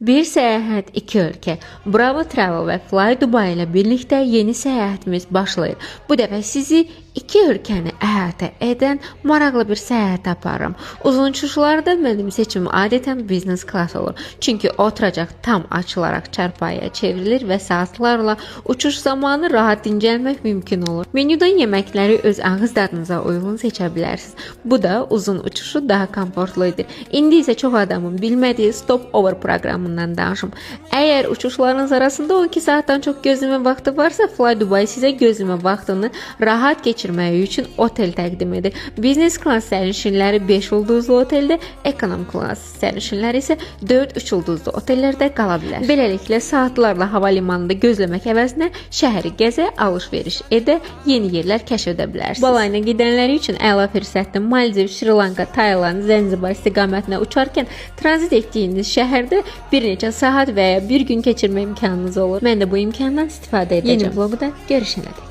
Bir səyahət, iki ölkə. Bravo Travel və Fly Dubai ilə birlikdə yeni səyahətimiz başlayır. Bu dəfə sizi iki ölkəni əhatə edən maraqlı bir səyahət aparıram. Uzun uçuşlarda mənim seçimim adətən business class olur. Çünki oturacaq tam açılaraq çarpayıya çevrilir və saatlarla uçuş zamanı rahat dincəlmək mümkün olur. Menyudan yeməkləri öz ağız dadınıza uyğun seçə bilərsiniz. Bu da uzun uçuşu daha komfortlu edir. İndi isə çox adamın bilmədiyi stopover proqramından danışım. Əgər uçuşlarınız arasında 12 saatdan çox gözləmə vaxtı varsa, Fly Dubai sizə gözləmə vaxtını rahat keçirmək üçün otel təqdim edir. Business class sərnişinləri 5 ulduzlu oteldə, ekonom class sərnişinləri isə 4-3 ulduzlu otellərdə qala bilər. Beləliklə saatlarla hava limanında gözləmək əvəzinə şəhəri gəzə, alış-veriş edə, yeni yerlər kəşf edə bilərsiniz. Balayına gedənləri üçün əla fürsətdir. Maldiv, Şri Lanka, Tayland, Zənzibar istiqamətinə uçarkən tranzit etdiyiniz şəhərdə bir neçə saat və ya bir gün keçirmə imkanınız olur. Mən də bu imkandan istifadə edəcəm. Yeni vloqda görüşənədək.